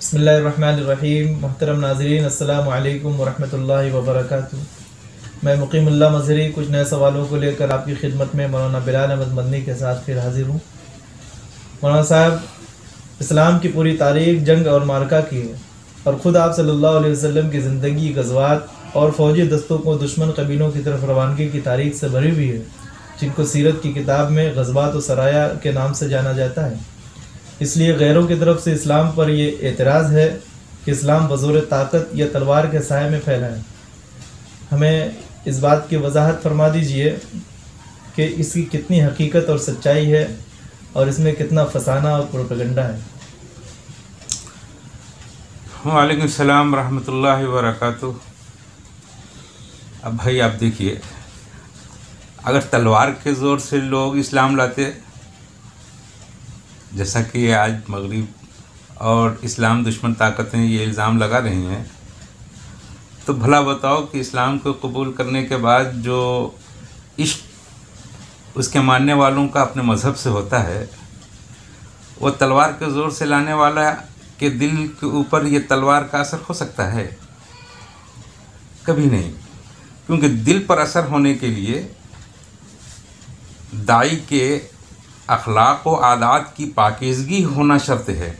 بسم اللہ الرحمن الرحیم۔ محترم ناظرین، السلام علیکم ورحمۃ اللہ وبرکاتہ۔ میں مقیم اللہ مظہری کچھ نئے سوالوں کو لے کر آپ کی خدمت میں مولانا بلال احمد مدنی کے ساتھ پھر حاضر ہوں۔ مولانا صاحب، اسلام کی پوری تاریخ جنگ اور معرکہ کی ہے، اور خود آپ صلی اللہ علیہ وسلم کی زندگی غزوات اور فوجی دستوں کو دشمن قبیلوں کی طرف روانگی کی تاریخ سے بھری ہوئی ہے، جن کو سیرت کی کتاب میں غزوات و سرایا کے نام سے جانا جاتا ہے۔ اس لیے غیروں کی طرف سے اسلام پر یہ اعتراض ہے کہ اسلام بزور طاقت یا تلوار کے سائے میں پھیلا ہے۔ ہمیں اس بات کی وضاحت فرما دیجئے کہ اس کی کتنی حقیقت اور سچائی ہے، اور اس میں کتنا فسانہ اور پروپیگنڈا ہے۔ وعلیکم السلام ورحمۃ اللہ وبرکاتہ۔ اب بھائی آپ دیکھیے، اگر تلوار کے زور سے لوگ اسلام لاتے، جیسا کہ آج مغرب اور اسلام دشمن طاقتیں یہ الزام لگا رہی ہیں، تو بھلا بتاؤ کہ اسلام کو قبول کرنے کے بعد جو عشق اس کے ماننے والوں کا اپنے مذہب سے ہوتا ہے، وہ تلوار کے زور سے لانے والا کے دل کے اوپر یہ تلوار کا اثر ہو سکتا ہے؟ کبھی نہیں، کیونکہ دل پر اثر ہونے کے لیے داعی کے اخلاق و عادات کی پاکیزگی ہونا شرط ہے،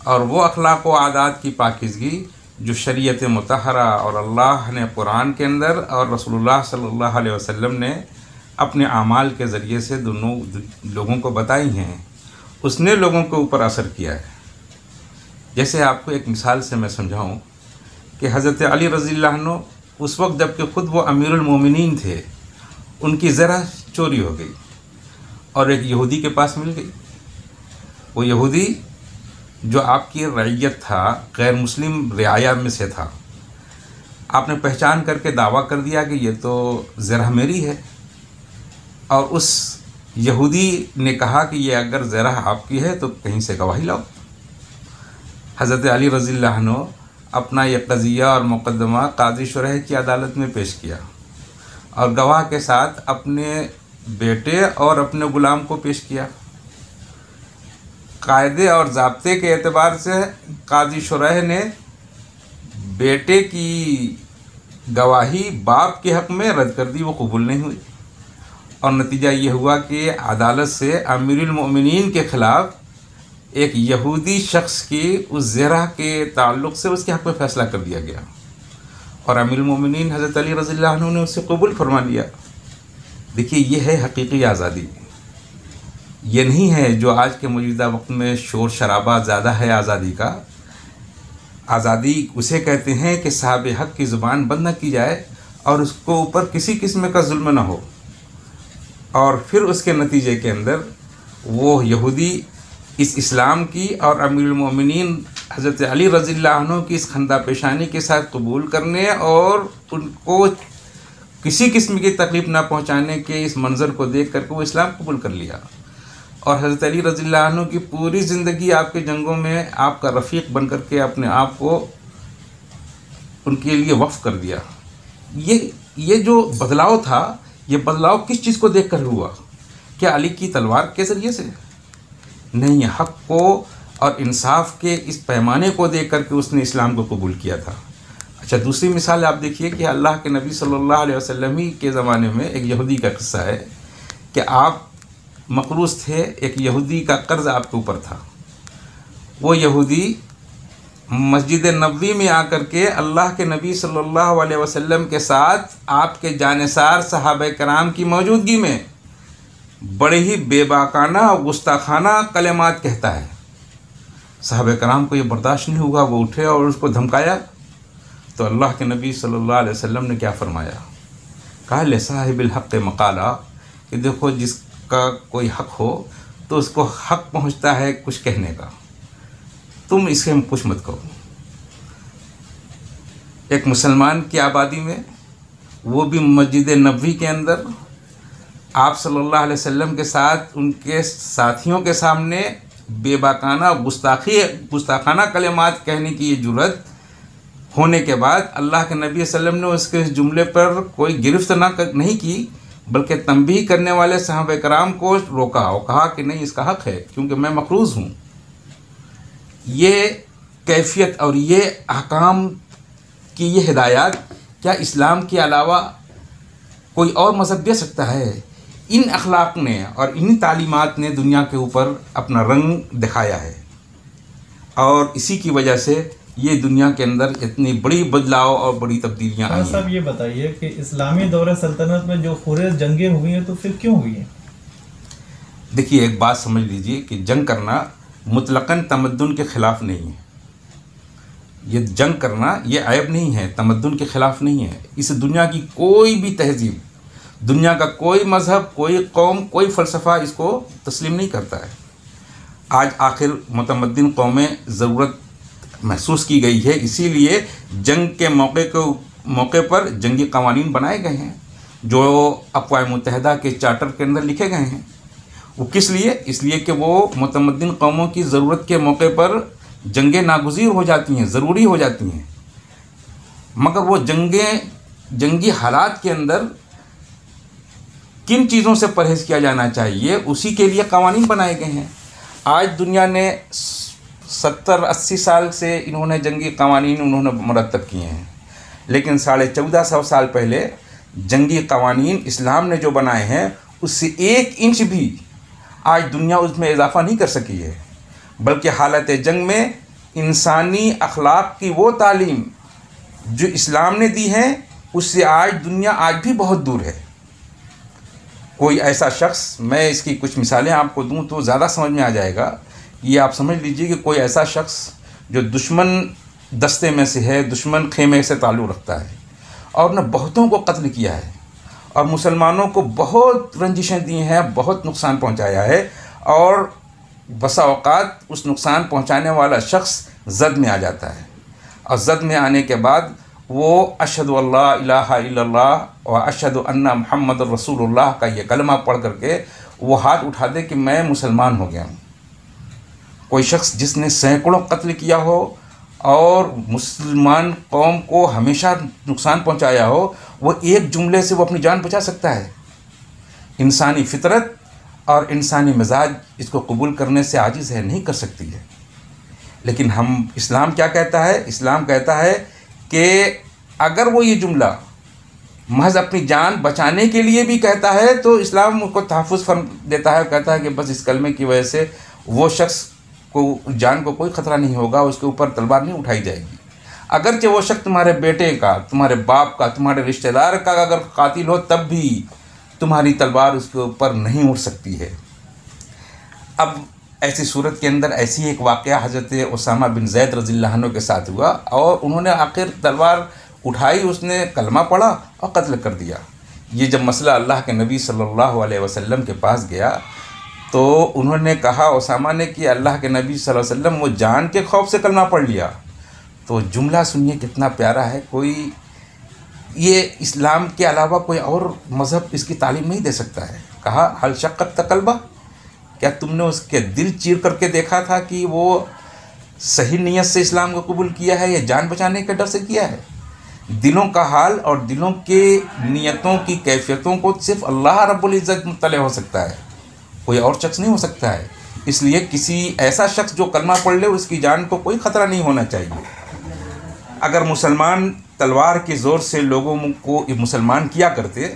اور وہ اخلاق و عادات کی پاکیزگی جو شریعت مطہرہ اور اللہ نے قرآن کے اندر اور رسول اللہ صلی اللہ علیہ وسلم نے اپنے اعمال کے ذریعے سے دونوں لوگوں کو بتائی ہیں، اس نے لوگوں کے اوپر اثر کیا ہے۔ جیسے آپ کو ایک مثال سے میں سمجھاؤں کہ حضرت علی رضی اللہ عنہ اس وقت جب کہ خود وہ امیر المومنین تھے، ان کی ذرا چوری ہو گئی اور ایک یہودی کے پاس مل گئی۔ وہ یہودی جو آپ کی رعیت تھا، غیر مسلم رعایا میں سے تھا، آپ نے پہچان کر کے دعویٰ کر دیا کہ یہ تو زرہ میری ہے، اور اس یہودی نے کہا کہ یہ اگر زرہ آپ کی ہے تو کہیں سے گواہی لاؤ۔ حضرت علی رضی اللہ عنہ اپنا یہ قضیہ اور مقدمہ قاضی شرح کی عدالت میں پیش کیا، اور گواہ کے ساتھ اپنے بیٹے اور اپنے غلام کو پیش کیا۔ قاعدے اور ضابطے کے اعتبار سے قاضی شرح نے بیٹے کی گواہی باپ کے حق میں رد کر دی، وہ قبول نہیں ہوئی، اور نتیجہ یہ ہوا کہ عدالت سے امیر المؤمنین کے خلاف ایک یہودی شخص کی اس زرہ کے تعلق سے اس کے حق میں فیصلہ کر دیا گیا، اور امیر المؤمنین حضرت علی رضی اللہ عنہ نے اسے قبول فرما لیا۔ دیکھیے، یہ ہے حقیقی آزادی۔ یہ نہیں ہے جو آج کے موجودہ وقت میں شور شرابہ زیادہ ہے آزادی کا۔ آزادی اسے کہتے ہیں کہ صاحب حق کی زبان بند نہ کی جائے اور اس کو اوپر کسی قسم کا ظلم نہ ہو، اور پھر اس کے نتیجے کے اندر وہ یہودی اس اسلام کی اور امیر المومنین حضرت علی رضی اللہ عنہ کی اس خندہ پیشانی کے ساتھ قبول کرنے اور ان کو کسی قسم کی تکلیف نہ پہنچانے کے اس منظر کو دیکھ کر کے وہ اسلام قبول کر لیا، اور حضرت علی رضی اللہ عنہ کی پوری زندگی آپ کے جنگوں میں آپ کا رفیق بن کر کے اپنے آپ کو ان کے لیے وقف کر دیا۔ یہ جو بدلاؤ تھا، یہ بدلاؤ کس چیز کو دیکھ کر ہوا؟ کیا علی کی تلوار کے ذریعے سے؟ نہیں، حق کو اور انصاف کے اس پیمانے کو دیکھ کر کے اس نے اسلام کو قبول کیا تھا۔ اچھا، دوسری مثال آپ دیکھیے کہ اللہ کے نبی صلی اللہ علیہ وسلم ہی کے زمانے میں ایک یہودی کا قصہ ہے کہ آپ مقروض تھے، ایک یہودی کا قرض آپ کے اوپر تھا۔ وہ یہودی مسجد نبوی میں آ کر کے اللہ کے نبی صلی اللہ علیہ وسلم کے ساتھ آپ کے جانثار صحابہ کرام کی موجودگی میں بڑے ہی بے باکانہ اور گستاخانہ کلمات کہتا ہے۔ صحابہ کرام کو یہ برداشت نہیں ہوا، وہ اٹھے اور اس کو دھمکایا، تو اللہ کے نبی صلی اللہ علیہ وسلم نے کیا فرمایا؟ کہا لصاحب الحق مقالہ، کہ دیکھو جس کا کوئی حق ہو تو اس کو حق پہنچتا ہے کچھ کہنے کا، تم اس سے کچھ مت کہو۔ ایک مسلمان کی آبادی میں، وہ بھی مسجد نبوی کے اندر، آپ صلی اللہ علیہ وسلم کے ساتھ ان کے ساتھیوں کے سامنے بے باکانہ گستاخانہ کلمات کہنے کی یہ جرت ہونے کے بعد اللہ کے نبی صلی اللہ علیہ وسلم نے اس کے جملے پر کوئی گرفت نہیں کی، بلکہ تنبیہ کرنے والے صحابہ کرام کو روکا اور کہا کہ نہیں، اس کا حق ہے کیونکہ میں مقروض ہوں۔ یہ کیفیت اور یہ احکام کی یہ ہدایات کیا اسلام کے علاوہ کوئی اور مذہب دے سکتا ہے؟ ان اخلاق نے اور ان تعلیمات نے دنیا کے اوپر اپنا رنگ دکھایا ہے، اور اسی کی وجہ سے یہ دنیا کے اندر اتنی بڑی بدلاؤ اور بڑی تبدیلیاں آئی ہیں۔ صاحب یہ بتائیے کہ اسلامی دور سلطنت میں جو خورز جنگیں ہوئی ہیں تو پھر کیوں ہوئی ہیں؟ دیکھیے ایک بات سمجھ لیجئے کہ جنگ کرنا مطلقاً تمدن کے خلاف نہیں ہے۔ یہ جنگ کرنا یہ عیب نہیں ہے، تمدن کے خلاف نہیں ہے۔ اس دنیا کی کوئی بھی تہذیب، دنیا کا کوئی مذہب، کوئی قوم، کوئی فلسفہ اس کو تسلیم نہیں کرتا ہے۔ آج آخر متمدن قومیں ضرورت محسوس کی گئی ہے، اسی لیے جنگ کے موقع پر جنگی قوانین بنائے گئے ہیں جو اقوام متحدہ کے چارٹر کے اندر لکھے گئے ہیں۔ وہ کس لیے؟ اس لیے کہ وہ متمدن قوموں کی ضرورت کے موقع پر جنگیں ناگزیر ہو جاتی ہیں، ضروری ہو جاتی ہیں، مگر وہ جنگی حالات کے اندر کن چیزوں سے پرہیز کیا جانا چاہیے اسی کے لیے قوانین بنائے گئے ہیں۔ آج دنیا نے 70-80 سال سے انہوں نے جنگی قوانین انہوں نے مرتب کیے ہیں، لیکن 1450 سال پہلے جنگی قوانین اسلام نے جو بنائے ہیں اس سے 1 انچ بھی آج دنیا اس میں اضافہ نہیں کر سکی ہے، بلکہ حالت جنگ میں انسانی اخلاق کی وہ تعلیم جو اسلام نے دی ہے اس سے آج دنیا آج بھی بہت دور ہے۔ کوئی ایسا شخص، میں اس کی کچھ مثالیں آپ کو دوں تو زیادہ سمجھ میں آ جائے گا، یہ آپ سمجھ لیجئے کہ کوئی ایسا شخص جو دشمن دستے میں سے ہے، دشمن خیمے سے تعلق رکھتا ہے اور نے بہتوں کو قتل کیا ہے اور مسلمانوں کو بہت رنجشیں دی ہیں، بہت نقصان پہنچایا ہے، اور بسا اوقات اس نقصان پہنچانے والا شخص زد میں آ جاتا ہے، اور زد میں آنے کے بعد وہ اشہد اللہ الہ الا اللہ و اشہد ان محمد رسول اللہ کا یہ کلمہ پڑھ کر کے وہ ہاتھ اٹھا دے کہ میں مسلمان ہو گیا ہوں۔ کوئی شخص جس نے سینکڑوں قتل کیا ہو اور مسلمان قوم کو ہمیشہ نقصان پہنچایا ہو، وہ ایک جملے سے وہ اپنی جان بچا سکتا ہے۔ انسانی فطرت اور انسانی مزاج اس کو قبول کرنے سے عاجز ہے، نہیں کر سکتی ہے۔ لیکن اسلام کیا کہتا ہے؟ اسلام کہتا ہے کہ اگر وہ یہ جملہ محض اپنی جان بچانے کے لیے بھی کہتا ہے تو اسلام اس کو تحفظ دیتا ہے، کہتا ہے کہ بس اس کلمے کی وجہ سے وہ شخص کو جان کو کوئی خطرہ نہیں ہوگا، اس کے اوپر تلوار نہیں اٹھائی جائے گی۔ اگرچہ وہ شخص تمہارے بیٹے کا، تمہارے باپ کا، تمہارے رشتہ دار کا اگر قاتل ہو تب بھی تمہاری تلوار اس کے اوپر نہیں اٹھ سکتی ہے۔ اب ایسی صورت کے اندر ایسی ایک واقعہ حضرت اسامہ بن زید رضی اللہ عنہ کے ساتھ ہوا، اور انہوں نے آخر تلوار اٹھائی، اس نے کلمہ پڑھا اور قتل کر دیا۔ یہ جب مسئلہ اللہ کے نبی صلی اللہ علیہ وسلم کے پاس گیا تو انہوں نے کہا، اسامہ نے، کہ اللہ کے نبی صلی اللہ علیہ وسلم وہ جان کے خوف سے کلمہ پڑھ لیا۔ تو جملہ سنیے کتنا پیارا ہے، کوئی یہ اسلام کے علاوہ کوئی اور مذہب اس کی تعلیم نہیں دے سکتا ہے۔ کہا حل شققت قلبہ، کیا تم نے اس کے دل چیر کر کے دیکھا تھا کہ وہ صحیح نیت سے اسلام کو قبول کیا ہے یا جان بچانے کے ڈر سے کیا ہے؟ دلوں کا حال اور دلوں کے نیتوں کی کیفیتوں کو صرف اللہ رب العزت مطلع ہو سکتا ہے، کوئی اور شخص نہیں ہو سکتا ہے۔ اس لیے کسی ایسا شخص جو کلمہ پڑھ لے اس کی جان کو کوئی خطرہ نہیں ہونا چاہیے۔ اگر مسلمان تلوار کے زور سے لوگوں کو مسلمان کیا کرتے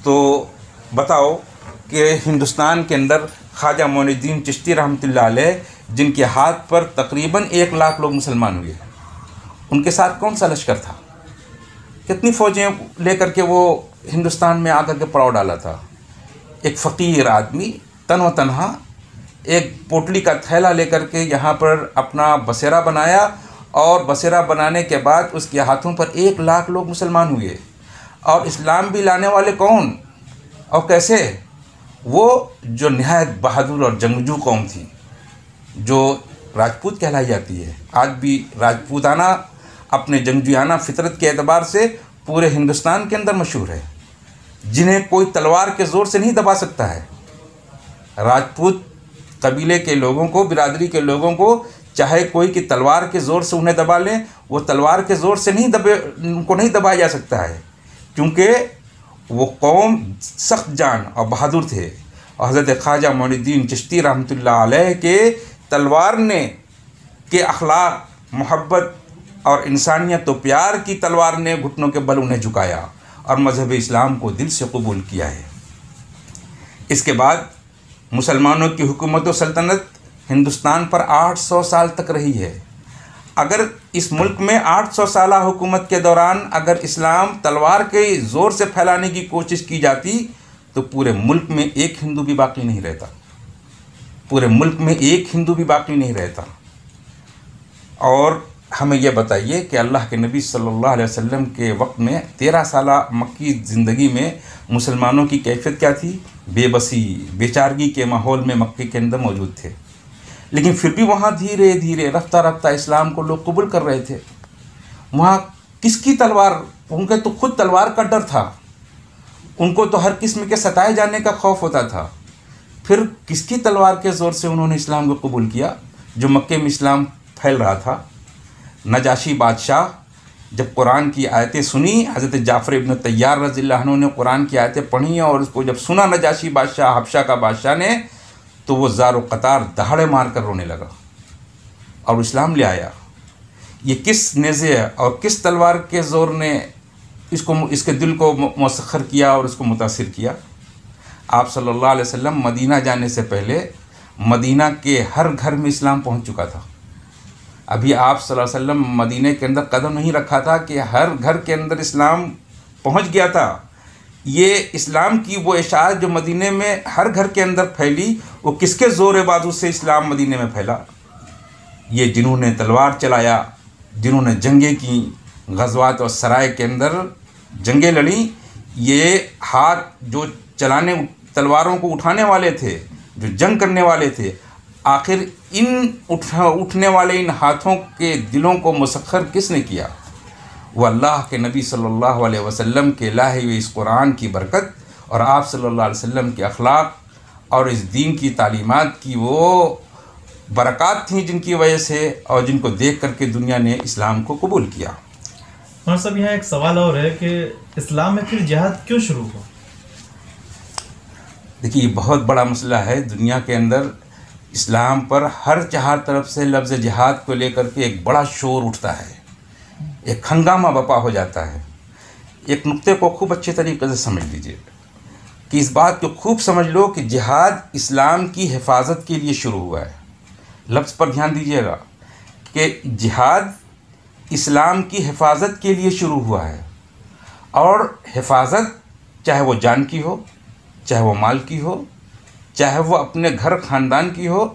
تو بتاؤ کہ ہندوستان کے اندر خواجہ معین الدین چشتی رحمۃ اللہ علیہ، جن کے ہاتھ پر تقریباً 1 لاکھ لوگ مسلمان ہوئے، ان کے ساتھ کون سا لشکر تھا؟ کتنی فوجیں لے کر کے وہ ہندوستان میں آ کر کے پڑاؤ ڈالا تھا؟ ایک فقیر آدمی تن و تنہا ایک پوٹلی کا تھیلا لے کر کے یہاں پر اپنا بسیرا بنایا، اور بسیرا بنانے کے بعد اس کے ہاتھوں پر 1 لاکھ لوگ مسلمان ہوئے۔ اور اسلام بھی لانے والے کون اور کیسے؟ وہ جو نہایت بہادر اور جنگجو قوم تھی، جو راجپوت کہلائی جاتی ہے۔ آج بھی راجپوتانہ اپنے جنگجویانہ فطرت کے اعتبار سے پورے ہندوستان کے اندر مشہور ہے، جنہیں کوئی تلوار کے زور سے نہیں دبا سکتا ہے۔ راجپوت قبیلے کے لوگوں کو، برادری کے لوگوں کو، چاہے کوئی کی تلوار کے زور سے انہیں دبا لیں، وہ تلوار کے زور سے ان کو نہیں دبایا جا سکتا ہے، کیونکہ وہ قوم سخت جان اور بہادر تھے۔ اور حضرت خواجہ معین الدین چشتی رحمۃ اللہ علیہ کے تلوار نے کے اخلاق محبت اور انسانیت و پیار کی تلوار نے گھٹنوں کے بل انہیں جھکایا اور مذہب اسلام کو دل سے قبول کیا ہے۔ اس کے بعد مسلمانوں کی حکومت و سلطنت ہندوستان پر 800 سال تک رہی ہے۔ اگر اس ملک میں 800 سالہ حکومت کے دوران اگر اسلام تلوار کے زور سے پھیلانے کی کوشش کی جاتی تو پورے ملک میں ایک ہندو بھی باقی نہیں رہتا، پورے ملک میں ایک ہندو بھی باقی نہیں رہتا۔ اور ہمیں یہ بتائیے کہ اللہ کے نبی صلی اللہ علیہ وسلم کے وقت میں 13 سالہ مکی زندگی میں مسلمانوں کی کیفیت کیا تھی؟ بے بسی، بے چارگی کے ماحول میں مکے کے اندر موجود تھے، لیکن پھر بھی وہاں دھیرے دھیرے رفتہ رفتہ اسلام کو لوگ قبول کر رہے تھے۔ وہاں کس کی تلوار؟ ان کے تو خود تلوار کا ڈر تھا، ان کو تو ہر قسم کے ستائے جانے کا خوف ہوتا تھا، پھر کس کی تلوار کے زور سے انہوں نے اسلام کو قبول کیا؟ جو مکے میں اسلام پھیل رہا تھا۔ نجاشی بادشاہ جب قرآن کی آیتیں سنی، حضرت جعفر ابن طیار رضی اللہ عنہ نے قرآن کی آیتیں پڑھی اور اس کو جب سنا نجاشی بادشاہ، حبشہ کا بادشاہ نے، تو وہ زار و قطار دہاڑے مار کر رونے لگا اور اسلام لے آیا۔ یہ کس نیزے اور کس تلوار کے زور نے اس کے دل کو مسخر کیا اور اس کو متاثر کیا؟ آپ صلی اللہ علیہ وسلم مدینہ جانے سے پہلے مدینہ کے ہر گھر میں اسلام پہنچ چکا تھا۔ ابھی آپ صلی اللہ علیہ وسلم مدینہ کے اندر قدم نہیں رکھا تھا کہ ہر گھر کے اندر اسلام پہنچ گیا تھا۔ یہ اسلام کی وہ اشاعت جو مدینہ میں ہر گھر کے اندر پھیلی، وہ کس کے زور بازو سے اسلام مدینہ میں پھیلا؟ یہ جنہوں نے تلوار چلایا، جنہوں نے جنگیں کی، غزوات اور سرائے کے اندر جنگیں لڑیں، یہ ہاتھ جو چلانے تلواروں کو اٹھانے والے تھے، جو جنگ کرنے والے تھے، آخر ان اٹھنے والے ان ہاتھوں کے دلوں کو مسخر کس نے کیا؟ وہ اللہ کے نبی صلی اللہ علیہ وسلم کے لائے ہوئے اس قرآن کی برکت اور آپ صلی اللہ علیہ وسلم کے اخلاق اور اس دین کی تعلیمات کی وہ برکات تھیں جن کی وجہ سے اور جن کو دیکھ کر کے دنیا نے اسلام کو قبول کیا۔ مولانا صاحب یہاں ایک سوال اور ہے کہ اسلام میں پھر جہاد کیوں شروع ہوا؟ دیکھیے یہ بہت بڑا مسئلہ ہے۔ دنیا کے اندر اسلام پر ہر چہار طرف سے لفظ جہاد کو لے کر کے ایک بڑا شور اٹھتا ہے، ایک ہنگامہ برپا ہو جاتا ہے۔ ایک نقطے کو خوب اچھے طریقے سے سمجھ لیجئے کہ اس بات کو خوب سمجھ لو کہ جہاد اسلام کی حفاظت کے لیے شروع ہوا ہے۔ لفظ پر دھیان دیجئے گا کہ جہاد اسلام کی حفاظت کے لیے شروع ہوا ہے، اور حفاظت چاہے وہ جان کی ہو، چاہے وہ مال کی ہو، چاہے وہ اپنے گھر خاندان کی ہو،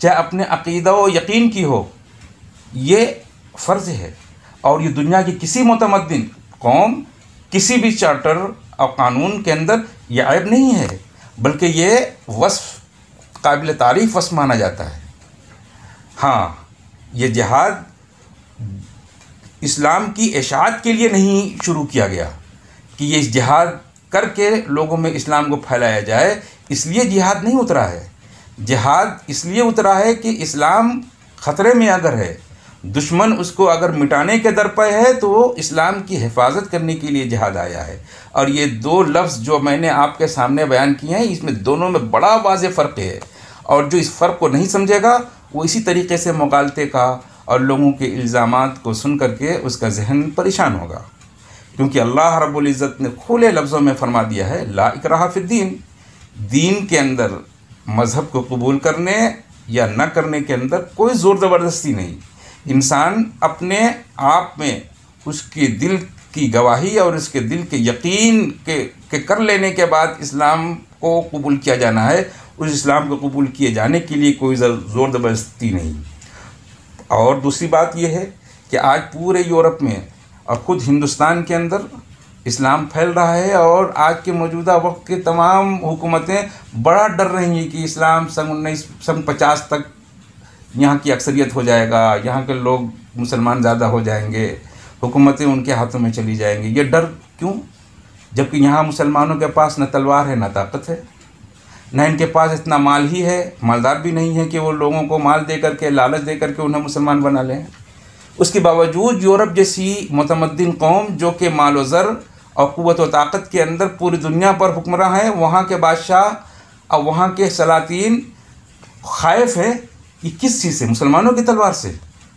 چاہے اپنے عقیدہ و یقین کی ہو، یہ فرض ہے۔ اور یہ دنیا کی کسی متمدن قوم، کسی بھی چارٹر اور قانون کے اندر یہ عیب نہیں ہے، بلکہ یہ وصف قابل تعریف وصف مانا جاتا ہے۔ ہاں، یہ جہاد اسلام کی اشاعت کے لیے نہیں شروع کیا گیا کہ یہ جہاد کر کے لوگوں میں اسلام کو پھیلایا جائے، اس لیے جہاد نہیں اترا ہے۔ جہاد اس لیے اترا ہے کہ اسلام خطرے میں اگر ہے، دشمن اس کو اگر مٹانے کے در پہ ہے، تو وہ اسلام کی حفاظت کرنے کے لیے جہاد آیا ہے۔ اور یہ دو لفظ جو میں نے آپ کے سامنے بیان کیے ہیں، اس میں دونوں میں بڑا واضح فرق ہے، اور جو اس فرق کو نہیں سمجھے گا وہ اسی طریقے سے مغالطے کا اور لوگوں کے الزامات کو سن کر کے اس کا ذہن پریشان ہوگا، کیونکہ اللہ رب العزت نے کھلے لفظوں میں فرما دیا ہے لا اکراہ فی الدین، دین کے اندر مذہب کو قبول کرنے یا نہ کرنے کے اندر کوئی زور زبردستی نہیں۔ انسان اپنے آپ میں اس کے دل کی گواہی اور اس کے دل کے یقین کے کر لینے کے بعد اسلام کو قبول کیا جانا ہے، اس اسلام کو قبول کیے جانے کے لیے کوئی زور زبردستی نہیں۔ اور دوسری بات یہ ہے کہ آج پورے یورپ میں اور خود ہندوستان کے اندر اسلام پھیل رہا ہے، اور آج کے موجودہ وقت کے تمام حکومتیں بڑا ڈر رہی ہیں کہ اسلام سن 50 تک یہاں کی اکثریت ہو جائے گا، یہاں کے لوگ مسلمان زیادہ ہو جائیں گے، حکومتیں ان کے ہاتھوں میں چلی جائیں گی۔ یہ ڈر کیوں؟ جبکہ یہاں مسلمانوں کے پاس نہ تلوار ہے، نہ طاقت ہے، نہ ان کے پاس اتنا مال ہی ہے، مالدار بھی نہیں ہے کہ وہ لوگوں کو مال دے کر کے، لالچ دے کر کے انہیں مسلمان بنا لیں۔ اس کے باوجود یورپ جیسی متمدن قوم جو کہ مال و زر اور قوت و طاقت کے اندر پوری دنیا پر حکمراں ہیں، وہاں کے بادشاہ اور وہاں کے سلاطین خائف ہیں کہ کس چیز سے؟ مسلمانوں کی تلوار سے۔